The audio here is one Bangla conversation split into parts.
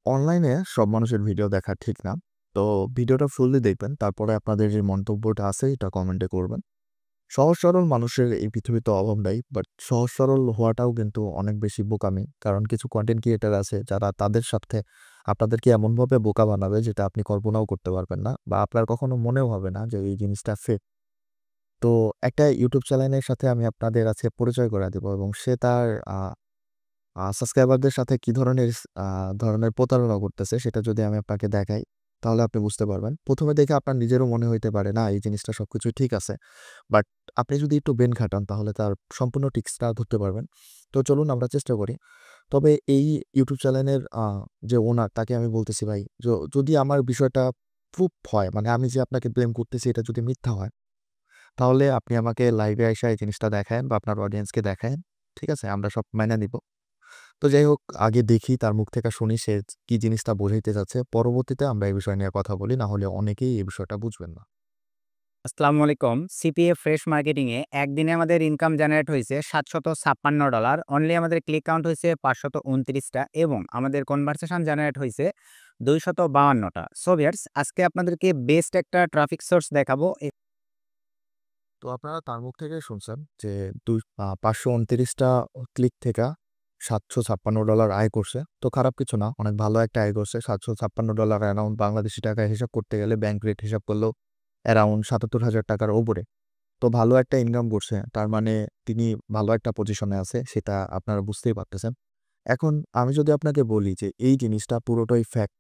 অনলাইনে সব মানুষের ভিডিও দেখা ঠিক না। তো ভিডিওটা ফুললি দেখবেন। তারপরে আপনাদের যে মন্তব্যটা আছে এটা কমেন্টে করবেন। সহজ সরল মানুষের এই পৃথিবীতে অভাব নাই। বাট সহজ সরল হওয়াটাও কিন্তু অনেক বেশি বোকামি। কারণ কিছু কনটেন্ট ক্রিয়েটর আছে যারা তাদের সাথে আপনাদেরকে এমনভাবে বোকা বানাবে যেটা আপনি কল্পনাও করতে পারবেন না বা আপনার কখনো মনেও হবে না যে এই জিনিসটা ফেক। তো একটা ইউটিউব চ্যানেলের সাথে আমি আপনাদের আজকে পরিচয় করায় দিব এবং সে তার আ সাবস্ক্রাইবারদের সাথে কি ধরনের প্রতারণা করতেছে সেটা যদি আমি আপনাকে দেখাই, তাহলে আপনি বুঝতে পারবেন। ১ম এ দেখে আপনার নিজেরও মনে হইতে পারে না এই জিনিসটা সবকিছু ঠিক আছে। বাট আপনি যদি একটু ব্রেন খাটান তাহলে তার সম্পূর্ণ ট্রিক্সটা ধরতে পারবেন। তো চলুন আমরা চেষ্টা করি। তবে এই ইউটিউব চ্যানেলের যে ওনার তাকে আমি বলতেছি ভাই যদি আমার বিষয়টা প্রুফ হয় মানে আমি যে আপনাকে ব্লেম করতেছি এটা যদি মিথ্যা হয়, তাহলে আপনি আমাকে লাইভে আইসা এই জিনিসটা দেখায়েন বা আপনার অডিয়েন্সকে দেখায়েন। ঠিক আছে? আমরা সব মাইনা নিব। তো যাই হোক আগে দেখি তার মুখ থেকে শুনি সে কি জিনিসটা বোঝাইতে চাচ্ছে। পরবর্তীতে আমরা এই বিষয় নিয়ে কথা বলি। না হলে অনেকেই এই বিষয়টা বুঝবেন না। আসসালামু আলাইকুম। সিপিএ ফ্রেশ মার্কেটিং এ একদিনে আমাদের ইনকাম জেনারেট হইছে $756। অনলি আমাদের ক্লিক কাউন্ট হইছে 529 টা এবং আমাদের কনভারসেশন জেনারেট হইছে 252 টা। সো ভিউয়ার্স আজকে আপনাদেরকে বেস্ট একটা ট্রাফিক সোর্স দেখাবো। তো আপনারা তার মুখ থেকে শুনছেন যে $529 টা ক্লিক থেকে $756 আয় করছে। তো খারাপ কিছু না। অনেক ভালো একটা আয় করছে। $756 অ্যারাউন্ড বাংলাদেশী টাকায় হিসাব করতে গেলে ব্যাংক রেট হিসাব করলেও অ্যারাউন্ড ৳৭৭,০০০ টাকার উপরে। তো ভালো একটা ইনকাম করছে। তার মানে তিনি ভালো একটা পজিশনে আছে সেটা আপনারা বুঝতেই পারতেছেন। এখন আমি যদি আপনাকে বলি যে এই জিনিসটা পুরোটাই ফ্যাক্ট,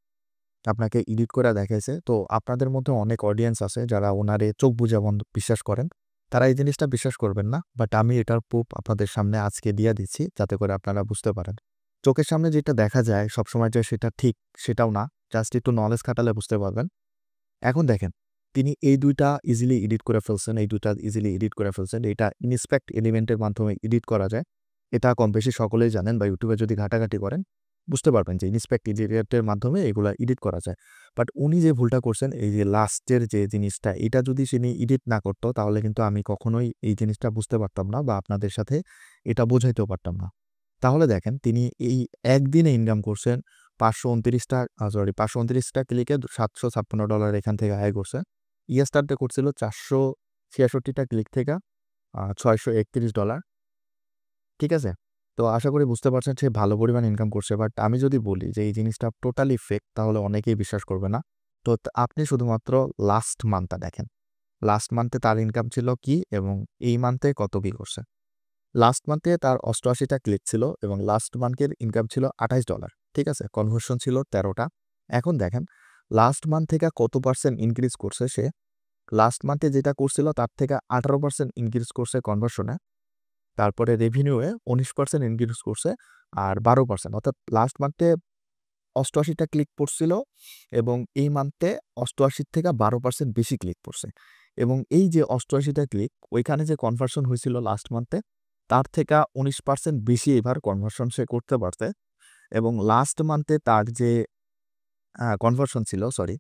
আপনাকে এডিট করে দেখাইছে। তো আপনাদের মধ্যে অনেক অডিয়েন্স আছে যারা উনারে চোখ বুজে বিশ্বাস করেন। তারা এই জিনিসটা বিশ্বাস করবেন না। বাট আমি এটার প্রুফ আপনাদের সামনে আজকে দিয়া দিচ্ছি যাতে করে আপনারা বুঝতে পারেন। চোখের সামনে যেটা দেখা যায় সবসময় যে সেটা ঠিক সেটাও না। জাস্ট একটু নলেজ খাটালে বুঝতে পারবেন। এখন দেখেন, তিনি এই ২ টা ইজিলি এডিট করে ফেলছেন, এই ২ টা ইজিলি এডিট করে ফেলছেন। এটা ইনস্পেক্ট এলিমেন্টের মাধ্যমে এডিট করা যায়। এটা কম বেশি সকলেই জানেন বা YouTube এ যদি ঘাটাঘাটি করেন, বুঝতে পারবেন যে ইনস্পেক্ট এডিটের মাধ্যমে এগুলা এডিট করা যায়। বাট উনি যে ভুলটা করছেন এই যে লাস্টের যে জিনিসটা, এটা যদি তিনি এডিট না করত তাহলে কিন্তু আমি কখনোই এই জিনিসটা বুঝতে পারতাম না বা আপনাদের সাথে এটা বোঝাইতেও পারতাম না। তাহলে দেখেন তিনি এই একদিনে ইনকাম করছেন $529 টা ক্লিকে $756 এখান থেকে আয় করছে। ইয়েস্টারডে করছিল 466 টা ক্লিক থেকে $631। ঠিক আছে? তো আশা করি বুঝতে পারছেন সে ভালো পরিমাণ ইনকাম করছে। বাট আমি যদি বলি যে এই জিনিসটা টোটালি ফেক তাহলে অনেকেই বিশ্বাস করবে না। তো আপনি শুধুমাত্র লাস্ট মান্থটা দেখেন। লাস্ট মান্থে তার ইনকাম ছিল কি এবং এই মান্থে কত কি করছে। লাস্ট মান্থে তার ৮৮ টা ক্লিক ছিল এবং লাস্ট মান্থের ইনকাম ছিল $২৮। ঠিক আছে? কনভার্সন ছিল ১৩ টা। এখন দেখেন লাস্ট মান্থ থেকে কত পার্সেন্ট ইনক্রিজ করছে সে। লাস্ট মান্থে যেটা করছিল তার থেকে ১৮% ইনক্রিজ করছে কনভার্সনে। তারপরে রেভিনিউয়ে ১৯% ইনক্রিজ করছে আর ১২% অর্থাৎ লাস্ট মান্থে ৮৮ টা ক্লিক পড়ছিল এবং এই মান্থে ৮৮ থেকে ১২% বেশি ক্লিক পড়ছে। এবং এই যে ৮৮ টা ক্লিক ওইখানে যে কনভার্সন হয়েছিল লাস্ট মান্থে তার থেকে ১৯% বেশি এবার কনভার্সন সে করতে পারছে এবং লাস্ট মান্থে তার যে কনভার্সন ছিল সরি,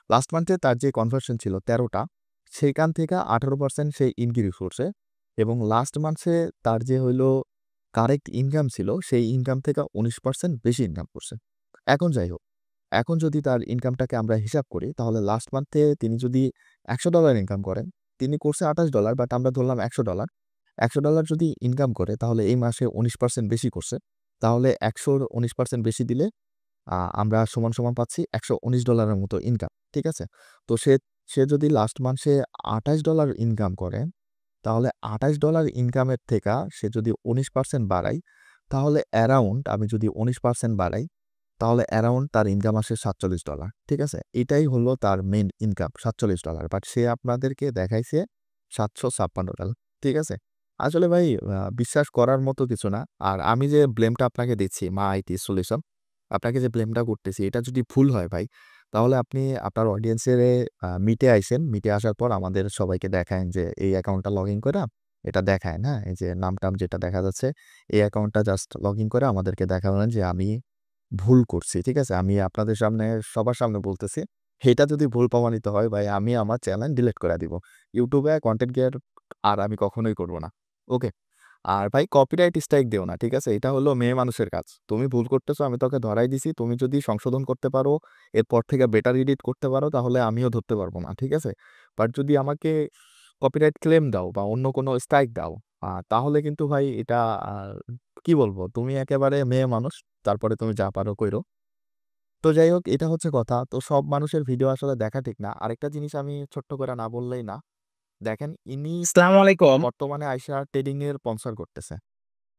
লাস্ট মান্থে তার যে কনভার্সন ছিল ১৩ টা সেখান থেকে ১৮% সে ইনক্রিজ করছে এবং লাস্ট মান্থে তার যে হইলো কারেক্ট ইনকাম ছিল সেই ইনকাম থেকে ১৯% বেশি ইনকাম করছে। এখন যাই হোক, এখন যদি তার ইনকামটাকে আমরা হিসাব করি তাহলে লাস্ট মান্থে তিনি যদি $১০০ ইনকাম করেন, তিনি করছে $২৮ বাট আমরা ধরলাম $১০০। $১০০ যদি ইনকাম করে তাহলে এই মাসে ১৯% বেশি করছে। তাহলে ১০০ র ১৯% বেশি দিলে আমরা সমান পাচ্ছি $১১৯ এর মতো ইনকাম। ঠিক আছে? তো সে সে যদি লাস্ট মান্থে $২৮ ইনকাম করে, তাহলে $২৮ ইনকামের থেকে সে যদি ১৯% বাড়ায়, তাহলে অ্যারাউন্ড আমি যদি ১৯% বাড়াই, তাহলে অ্যারাউন্ড তার ইনকাম আসে $৪৭। ঠিক আছে? এটাই হলো তার মেইন ইনকাম $৪৭। বাট সে আপনাদেরকে দেখাইছে $৭৫৬। ঠিক আছে? আসলে ভাই বিশ্বাস করার মতো কিছু না। আর আমি যে ব্লেমটা আপনাকে দিচ্ছি মা আইটি সলিউশন আপনাকে যে ব্লেমটা করতেছি এটা যদি ভুল হয় ভাই, তাহলে আপনি আপনার অডিয়েন্সের মিটে আইসেন। মিটে আসার পর আমাদের সবাইকে দেখায়েন যে এই অ্যাকাউন্টটা লগইন কইরা এটা দেখায়েন, হ্যাঁ? এই যে নাম-টাম যেটা দেখা যাচ্ছে, এই অ্যাকাউন্টটা জাস্ট লগইন করে আমাদেরকে দেখাবেন যে আমি ভুল করছি। ঠিক আছে? আমি আপনাদের সামনে সবার সামনে বলতেছি। এটা যদি ভুল প্রমাণিত হয় ভাই আমি আমার চ্যানেল ডিলিট করে দিব। YouTube এ কনটেন্ট ক্রিয়েটর আর আমি কখনোই করব না। ওকে? আর ভাই কপিরাইট স্ট্রাইক দিও না, ঠিক আছে? এটা হলো মেয়ে মানুষের কাজ। তুমি ভুল করতেছো, আমি তোকে ধরাই দিছি। তুমি যদি সংশোধন করতে পারো, এরপর থেকে বেটার এডিট করতে পারো, তাহলে আমিও ধরতে পারবো না, ঠিক আছে? বাট যদি আমাকে কপিরাইট ক্লেম দাও বা অন্য কোনো স্ট্রাইক দাও, তাহলে কিন্তু ভাই এটা আ কি বলবো? তুমি একেবারে মেয়ে মানুষ, তারপরে তুমি যা পারো কইরো। তো যাই হোক, এটা হচ্ছে কথা। তো সব মানুষের ভিডিও আসলে দেখা ঠিক না। আরেকটা জিনিস আমি ছোট্ট করে না বললেই না। দেখেন, ইনি আসসালামু আলাইকুম। বর্তমানে আইসা ট্রেডিং এর স্পন্সর করতেছে।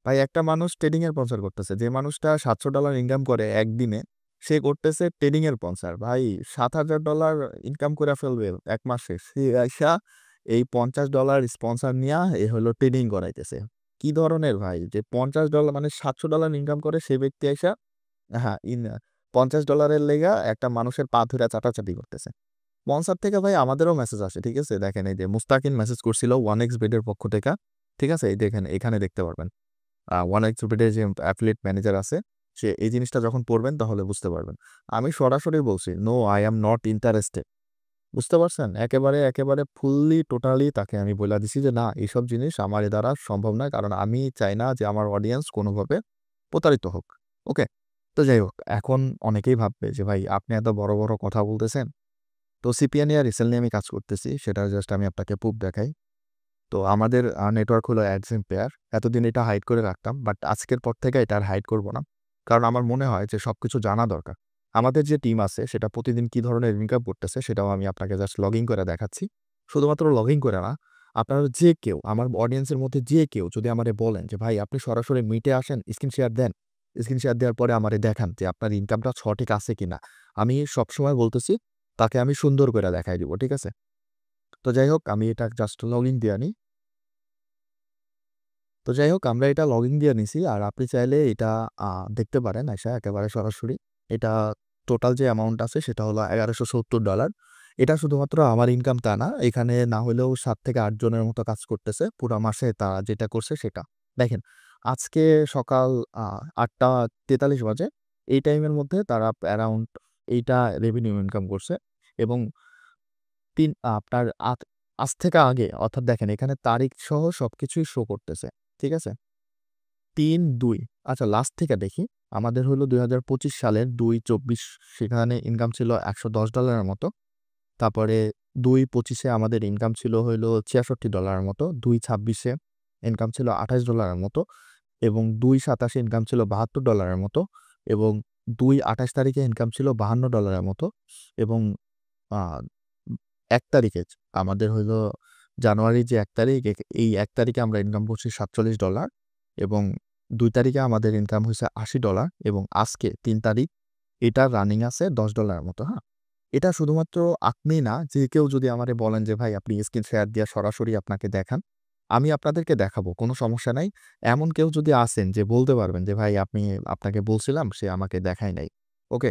ভাই একটা মানুষ ট্রেডিং এর স্পন্সর করতেছে। যে মানুষটা $700 ইনকাম করে একদিনে, সে করতেছে ট্রেডিং এর স্পন্সর। ভাই $7,000 ইনকাম করে ফেলবে ১ মাসে। সে আইসা এই $50 স্পন্সর নিয়া হলো ট্রেডিং করাইতেছে। কি ধরনের ভাই? যে $50 মানে $700 ইনকাম করে সে ব্যক্তি আইসা হ্যাঁ, $50 এর লেগা একটা মানুষের পা ধইরা চাটাচাটি করতেছে। স্পন্সর থেকে ভাই আমাদেরও মেসেজ আসে। ঠিক আছে? দেখেন এই যে মুস্তাকিন মেসেজ করছিল 1xBet এর পক্ষ থেকে। ঠিক আছে? এই দেখেন এখানে দেখতে পারবেন। 1xBet এর যে অ্যাফিলিয়েট ম্যানেজার আছে, সে এই জিনিসটা যখন পড়বেন তাহলে বুঝতে পারবেন। আমি সরাসরি বলছি, "no, I am not interested." বুঝতে পারছেন? একেবারে ফুললি টোটালি তাকে আমি বইলা দিছি যে, "না, এইসব জিনিস আমার দ্বারা সম্ভব না। কারণ আমি চাই না যে আমার অডিয়েন্স কোনোভাবে প্রতারিত হোক।" ওকে? তো যাই হোক, এখন অনেকেই ভাববে যে, "ভাই আপনি এত বড়, বড় কথা বলতেছেন।" তো সিপিএন আর রিসেল নিয়ে আমি কাজ করতেছি। সেটা জাস্ট আমি আপনাকে প্রুফ দেখাই। তো আমাদের নেটওয়ার্ক হলো অ্যাডস এম্পায়ার। এতদিন এটা হাইড করে রাখতাম। বাট আজকের পর থেকে এটা আর হাইড করব না। কারণ আমার মনে হয় যে সবকিছু জানা দরকার। আমাদের যে টিম আছে সেটা প্রতিদিন কি ধরনের ইনকাম করতেছে সেটাও আমি আপনাকে জাস্ট লগইন করে দেখাচ্ছি। শুধুমাত্র লগইন করে না, আপনারা যে কেউ আমার অডিয়েন্সের মধ্যে যে কেউ যদি আমারে বলেন যে, "ভাই আপনি সরাসরি মিটে আসেন, স্ক্রিন শেয়ার দেন।" স্ক্রিন শেয়ার দেওয়ার পরে আমারে দেখান যে আপনার ইনকামটা সঠিক আছে কিনা। আমি সবসময় বলতেছি তাকে আমি সুন্দর করে দেখায় দিব। ঠিক আছে? তো যাই হোক, আমি এটা জাস্ট লগইন দিয়ে নিই। তো যাই হোক, আমরা এটা লগইন দিয়ে নিছি। আর আপনি চাইলে এটা আ দেখতে পারেন আইসা একেবারে সরাসরি। এটা টোটাল যে অ্যামাউন্ট আছে সেটা হলো $1170। এটা শুধুমাত্র আমার ইনকাম তা না। এখানে না হইলেও ৭ থেকে ৮ জনের মতো কাজ করতেছে। পুরা মাসে তারা যেটা করছে সেটা। দেখেন, আজকে সকাল আ ৮:৪৩ বাজে। এই টাইমের মধ্যে তারা অ্যারাউন্ড এইটা রেভিনিউ ইনকাম করছে এবং আপনার আজ থেকে আগে অর্থাৎ দেখেন এখানে তারিখ সহ সবকিছুই শো করতেছে। ঠিক আছে? ৩-২ আচ্ছা লাস্ট থেকে দেখি। আমাদের হলো ২০২৫ সালের ২/২৪ সেখানে ইনকাম ছিল $১১০ এর মতো। তারপরে ২/২৫ এ আমাদের ইনকাম ছিল হইলো $৬৬ এর মতো। ২/২৬ এ ইনকাম ছিল $২৮ এর মতো এবং ২/২৭ এ ইনকাম ছিল $৭২ এর মতো এবং ২/২৮ তারিখে ইনকাম ছিল $৫২ এর মতো এবং আ ১ তারিখে আমাদের হইলো জানুয়ারির যে ১ তারিখ, এই ১ তারিখে আমরা ইনকাম করছি $৪৭ এবং ২ তারিখে আমাদের ইনকাম হইছে $৮০ এবং আজকে ৩ তারিখ এটা রানিং আছে $১০ এর মতো, হ্যাঁ? এটা শুধুমাত্র আপনি না, যে কেউ যদি আমারে বলেন যে, "ভাই আপনি স্ক্রিন শেয়ার দিয়ে সরাসরি আপনাকে দেখান।" আমি আপনাদেরকে দেখাবো, কোনো সমস্যা নাই। এমন কেউ যদি আসেন যে বলতে পারবেন যে, "ভাই আপনাকে বলছিলাম, সে আমাকে দেখায় নাই।" ওকে?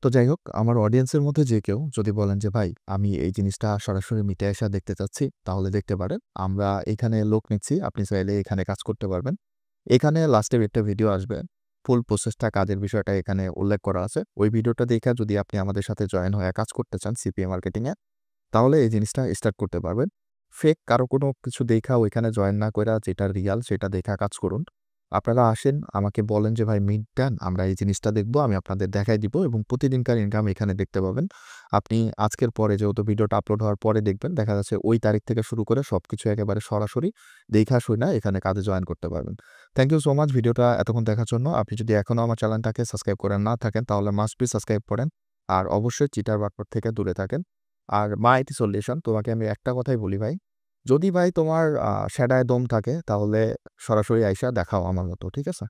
তো যাই হোক, আমার অডিয়েন্সের মধ্যে যে কেউ যদি বলেন যে, "ভাই আমি এই জিনিসটা সরাসরি মিটে আইসা দেখতে চাচ্ছি", তাহলে দেখতে পারেন। আমরা এখানে লোক নিচ্ছি। আপনি চাইলে এখানে কাজ করতে পারবেন। এখানে লাস্টে একটা ভিডিও আসবে। ফুল প্রসেসটা কাজের বিষয়টা এখানে উল্লেখ করা আছে। ওই ভিডিওটা দেইখা যদি আপনি আমাদের সাথে জয়েন হয়ে কাজ করতে চান সিপিএ মার্কেটিং এ, তাহলে এই জিনিসটা স্টার্ট করতে পারবেন। ফেক কারো কোনো কিছু দেইখা ওইখানে জয়েন না কইরা যেটা রিয়াল সেটা দেইখা কাজ করুন। আপনারা আসেন, আমাকে বলেন যে, "ভাই মিট দেন, আমরা এই জিনিসটা দেখব।" আমি আপনাদের দেখায় দিব এবং প্রতিদিনকার ইনকাম এখানে দেখতে পাবেন। আপনি আজকের পরে যেহেতু ভিডিওটা আপলোড হওয়ার পরে দেখবেন, দেখা যাচ্ছে ওই তারিখ থেকে শুরু করে সবকিছু একেবারে সরাসরি দেইখা শুইনা এখানে কাজে জয়েন করতে পারবেন। থ্যাংক ইউ সো মাচ ভিডিওটা এতক্ষণ দেখার জন্য। আপনি যদি এখনো আমার চ্যানেলটাকে সাবস্ক্রাইব করে না থাকেন তাহলে মাস্ট বি সাবস্ক্রাইব করেন। আর অবশ্যই চিটার বাটপার থেকে দূরে থাকেন। আর মা আইটি সলিউশন, তোমাকে আমি একটা কথাই বলি ভাই, যদি ভাই তোমার সেডায় দম থাকে তাহলে সরাসরি আইসা দেখাও আমার মতো। ঠিক আছে?